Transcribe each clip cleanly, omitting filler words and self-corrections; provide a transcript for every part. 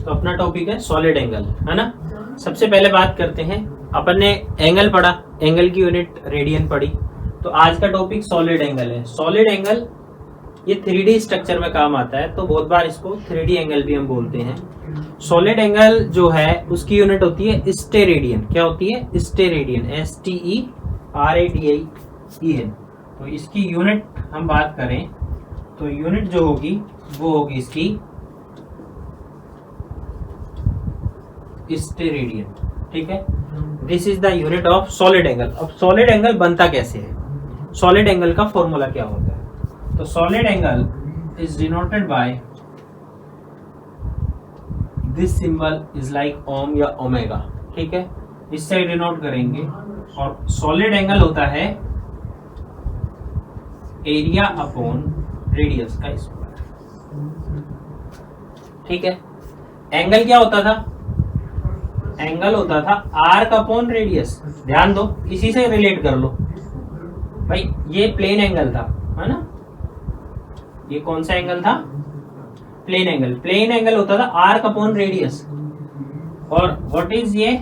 तो अपना टॉपिक है सॉलिड एंगल, है ना। सबसे पहले बात करते हैं, अपन ने एंगल पढ़ा, एंगल की यूनिट रेडियन पढ़ी, तो आज का टॉपिक सॉलिड एंगल है। सॉलिड एंगल ये 3D स्ट्रक्चर में काम आता है, तो बहुत बार इसको 3D एंगल भी हम बोलते हैं। सॉलिड एंगल जो है उसकी यूनिट होती है स्टेरेडियन। क्या होती है? Steradian, STERADIEN। तो इसकी यूनिट हम बात करें तो यूनिट जो होगी वो होगी इसकी स्टेरेडियन, ठीक है। This is the unit of solid angle. अब सॉलिड एंगल बनता कैसे है, सॉलिड एंगल का फॉर्मूला क्या होता है? तो solid angle is denoted by this symbol is like ओम या ओमेगा, ठीक है, इससे डिनोट करेंगे। और सॉलिड एंगल होता है एरिया अपॉन रेडियस का स्क्वायर, ठीक है। एंगल क्या होता था? एंगल होता था आर्क अपॉन रेडियस। ध्यान दो, इसी से रिलेट कर लो भाई। ये प्लेन एंगल था, है ना। ये कौन सा एंगल था? Plane angle. प्लेन एंगल होता था आर्क अपॉन रेडियस। और व्हाट इज ये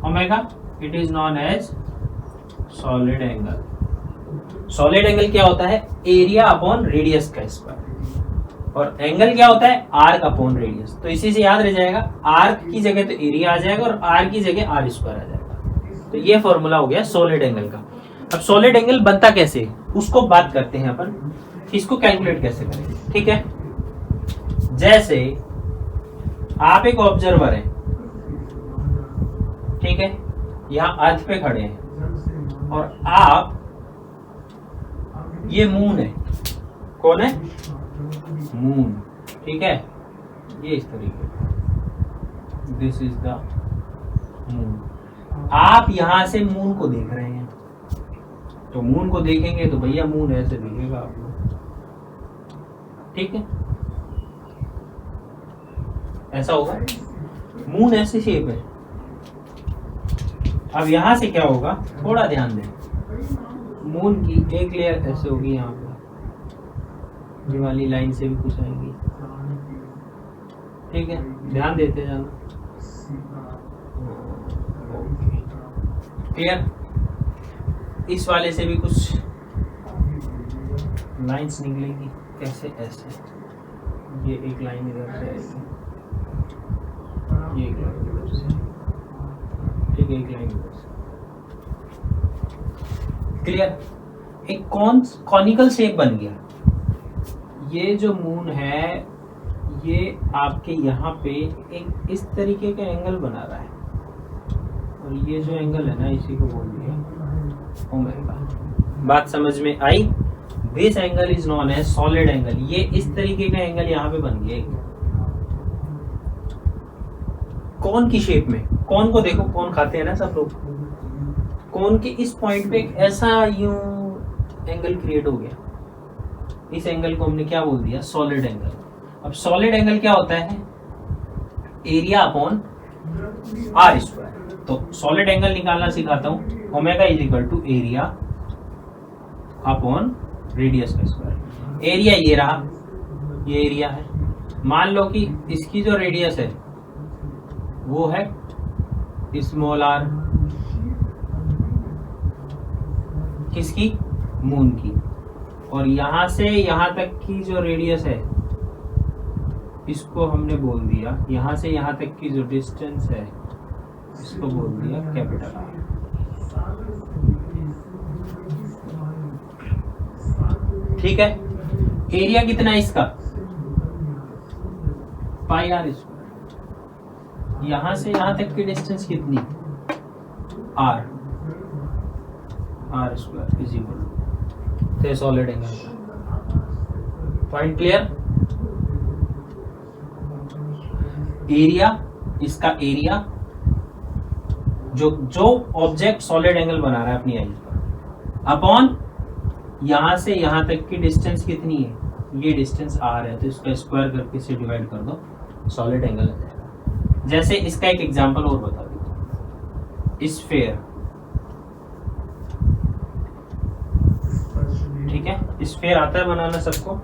omega? It is known as solid angle. Solid angle क्या होता है? एरिया अपॉन रेडियस का स्क्वायर। और एंगल क्या होता है? Arc upon radius. तो इसी से याद रह जाएगा, आर्क की जगह तो एरिया आ जाएगा और आर की जगह आर स्क्वायर आ जाएगा। तो ये फॉर्मूला हो गया सॉलिड एंगल का। अब सॉलिड एंगल बनता कैसे, उसको बात करते हैं अपन, इसको कैलकुलेट कैसे करेंगे, ठीक है। जैसे आप एक ऑब्जर्वर हैं, ठीक है, यहां अर्थ पे खड़े हैं और आप, ये मून है। कौन है? मून, ठीक है। ये इस तरीके, दिस इज द मून। आप यहां से मून को देख रहे हैं, तो मून को देखेंगे तो भैया मून ऐसे दिखेगा आपको, ठीक है, ऐसा होगा। मून ऐसी शेप है। अब यहां से क्या होगा, थोड़ा ध्यान दें, मून की एक लेयर ऐसे होगी, यहाँ पे ये वाली लाइन से भी कुछ आएगी, ठीक है, ध्यान देते जाना। क्लियर? इस वाले से भी कुछ लाइंस निकलेंगी, कैसे? ऐसे ये एक लाइन इधर से आएगी, ये एक लाइन इधर से, ठीक है, एक लाइन इधर से। क्लियर? एक कॉनिकल शेप बन गया। ये जो मून है ये आपके यहाँ पे एक इस तरीके का एंगल बना रहा है, और ये जो एंगल है ना, इसी को बोल दिया ओमेगा। बात समझ में आई? This angle is known as solid angle. ये इस तरीके का एंगल यहाँ पे बन गया। कौन की शेप में, कौन को देखो, कौन खाते हैं ना सब लोग, कौन के इस पॉइंट पे एक ऐसा यूं एंगल क्रिएट हो गया। इस एंगल को हमने क्या बोल दिया? Solid angle. अब सॉलिड एंगल क्या होता है? Area upon are square. तो सॉलिड एंगल निकालना सिखाता हूं। Omega is equal to area upon radius का स्क्वायर। एरिया ये रहा, ये एरिया है। मान लो कि इसकी जो रेडियस है वो है स्मॉल आर, किसकी? मून की। और यहां से यहां तक की जो रेडियस है इसको हमने बोल दिया, यहां से यहां तक की जो डिस्टेंस है इसको बोल दिया कैपिटल आर। ठीक है। एरिया कितना है इसका? Pi are square. यहां से यहां तक की डिस्टेंस कितनी? R, R square is equal to solid angle. Point clear? Area, इसका एरिया, जो ऑब्जेक्ट सॉलिड एंगल बना रहा है अपनी एज पर, अपॉन यहां से यहां तक की डिस्टेंस कितनी है? ये डिस्टेंस आर है, तो इसका स्क्वायर करके इसे डिवाइड कर दो, सॉलिड एंगल आ जाएगा। जैसे इसका एक एग्जांपल और बता दो, स्फीयर, ठीक है, स्फीयर आता है बनाना सबको।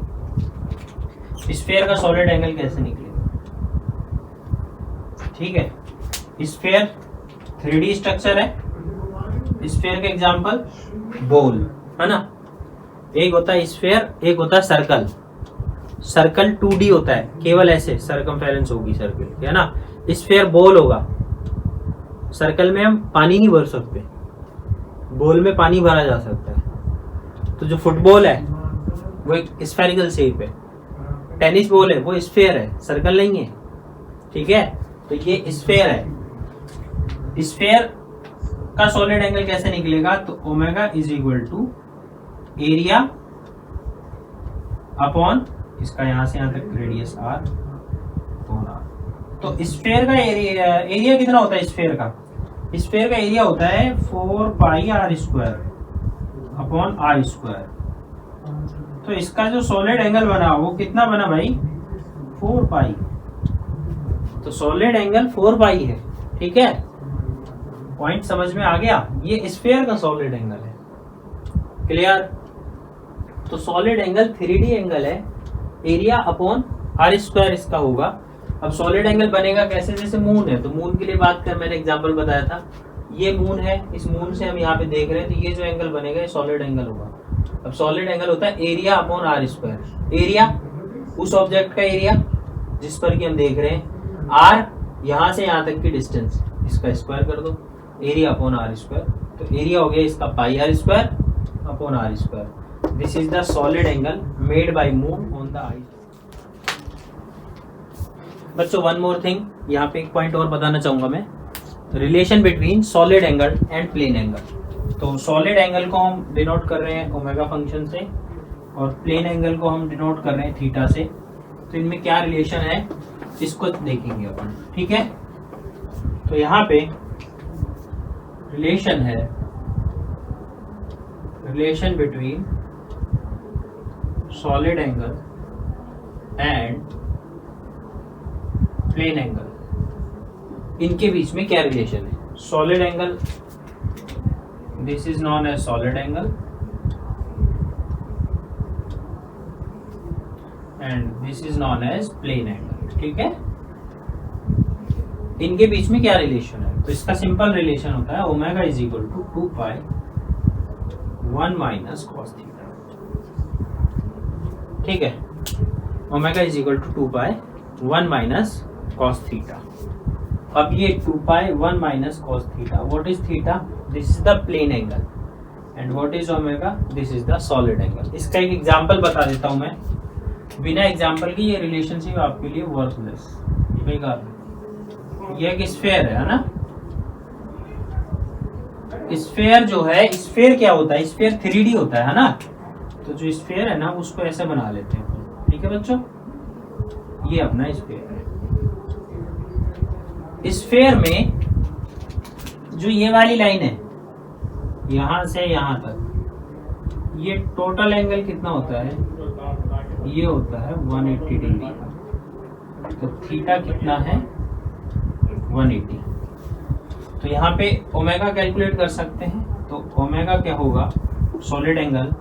स्फीयर का सॉलिड एंगल कैसे निकलेगा? ठीक है। स्फीयर 3D स्ट्रक्चर है। स्फीयर का एग्जांपल बॉल है ना, एक होता है स्फीयर, एक होता है सर्कल। सर्कल 2D होता है, केवल ऐसे सर्कमफेरेंस होगी सर्कल, है ना। स्फीयर बॉल होगा। सर्कल में हम पानी नहीं भर सकते, बॉल में पानी भरा जा सकता है। तो जो फुटबॉल है वो एक स्फेरिकल शेप है, टेनिस बॉल है वो स्फीयर है, सर्कल नहीं है, ठीक है। तो ये स्फीयर है। स्फीयर का सॉलिड एंगल कैसे निकलेगा, तो omega is equal to area upon इसका यहां से यहां तक रेडियस आर। तो स्फीयर का एरिया कितना होता है स्फीयर का? स्फीयर का एरिया होता है 4 pi are square upon are square. तो इसका जो सॉलिड एंगल बना वो कितना बना भाई, 4 पाई। तो सॉलिड एंगल 4 पाई है, ठीक है। पॉइंट समझ में आ गया? ये स्फीयर का सॉलिड एंगल है, क्लियर। तो सॉलिड एंगल 3D एंगल है, एरिया अपॉन आर स्क्वायर इसका होगा। अब सॉलिड एंगल बनेगा कैसे, जैसे मून है तो मून के लिए बात कर, मैंने एग्जांपल बताया था, ये मून है, इस मून से हम यहाँ पे देख रहे हैं, तो ये जो एंगल बनेगा ये सॉलिड एंगल होगा। अब सॉलिड एंगल होता है area upon are square. Area उस ऑब्जेक्ट का एरिया जिस पर कि हम देख रहे हैं, आर यहाँ से यहाँ तक की डिस्टेंस, इसका स्क्वायर कर दो, एरिया अपॉन आर स्क्वायर। तो एरिया हो गया इसका pi are square upon are square. This is the solid angle made by moon on the eye. बच्चों वन मोर थिंग, यहाँ पे एक पॉइंट और बताना चाहूंगा मैं, relation between solid angle and plane angle. तो सॉलिड एंगल को हम डिनोट कर रहे हैं ओमेगा फंक्शन से, और प्लेन एंगल को हम डिनोट कर रहे हैं थीटा से। तो इनमें क्या रिलेशन है इसको देखेंगे अपन, ठीक है। तो यहाँ पे रिलेशन है, relation between solid angle and plane angle. इनके बीच में क्या रिलेशन है? Solid angle, this is known as solid angle and this is known as plane angle, ठीक है। इनके बीच में क्या रिलेशन है? तो इसका सिंपल रिलेशन होता है omega is equal to 2 pi 1 minus cos theta, ठीक है। Omega is equal to 2 pi 1 minus cos theta. अब ये 2 pi 1 minus cos theta, what is theta? This is the plane angle and what is omega? This is the solid angle. इसका एक example बता देता हूं मैं, बिना एग्जांपल की ये रिलेशनशिप आपके लिए वर्थलेस। ये एक स्फीयर है ना। स्फीयर जो है, स्फीयर क्या होता है? स्फीयर 3D होता है ना। तो जो स्फीयर है ना उसको ऐसे बना लेते हैं, ठीक है बच्चों। ये अपना स्फीयर है। स्फीयर में जो ये वाली लाइन है यहां से यहां तक, ये टोटल एंगल कितना होता है? ये होता है 180 डिग्री का। तो थीटा कितना है? 180। तो यहाँ पे ओमेगा कैलकुलेट कर सकते हैं। तो ओमेगा क्या होगा? Solid angle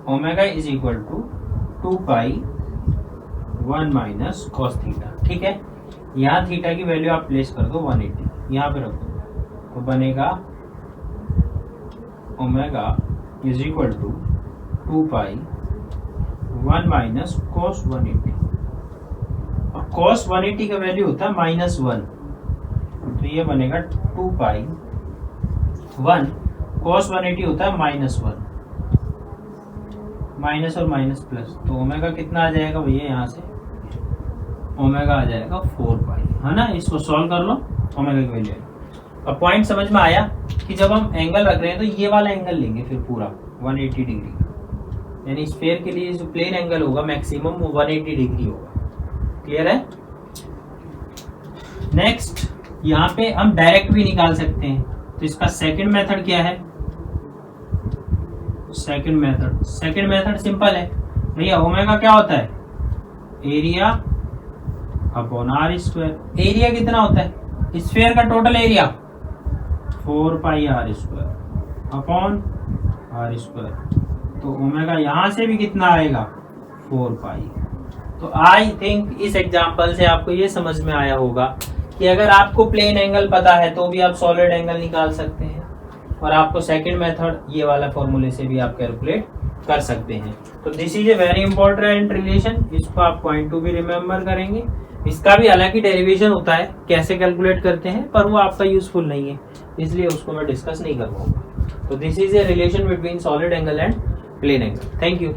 omega is equal to 2 pi 1 minus cos theta, ठीक है। यहाँ थीटा की वैल्यू आप प्लेस कर दो 180, यहाँ पे रख दो, तो बनेगा omega is equal to 2 pi 1 minus cos 180। और कॉस 180 का वैल्यू होता है -1, तो ये बनेगा 2 पाई 1 कॉस 180 होता है -1, माइनस और माइनस प्लस, तो ओमेगा कितना आ जाएगा भैया? यहाँ से ओमेगा आ जाएगा 4 पाई, है ना। इसको सॉल्व कर लो, ओमेगा की वैल्यू। अब पॉइंट समझ में आया कि जब हम एंगल रख रहे हैं तो ये वाला एंगल लेंगे फिर पूरा 180 डिग्री, यानी स्फीयर के लिए जो प्लेन एंगल होगा मैक्सिमम वो 180 डिग्री होगा। क्लियर है? नेक्स्ट यहाँ पे हम डायरेक्ट भी निकाल सकते हैं। तो इसका सेकंड मेथड क्या है? सेकंड मेथड सिंपल है भैया। ओमेगा क्या होता है? Area upon are square. Area कितना होता है? स्फीयर का total area 4 pi are square upon are square. तो ओमेगा यहां से भी कितना आएगा? 4 पाई। तो आई थिंक इस एग्जांपल से आपको ये समझ में आया होगा कि अगर आपको प्लेन एंगल पता है तो भी आप सॉलिड एंगल निकाल सकते हैं, और आपको सेकंड मेथड ये वाला फॉर्मूले से भी आप कैलकुलेट कर सकते हैं। तो this is a very important relation, इसको आप पॉइंट टू भी रिमेम्बर करेंगे। इसका भी हालांकि डेरिवेशन होता है, कैसे कैलकुलेट करते हैं, पर वो आपका यूजफुल नहीं है, इसलिए उसको मैं डिस्कस नहीं करूँगा। तो this is a relation between solid angle and plane angle. Thank you.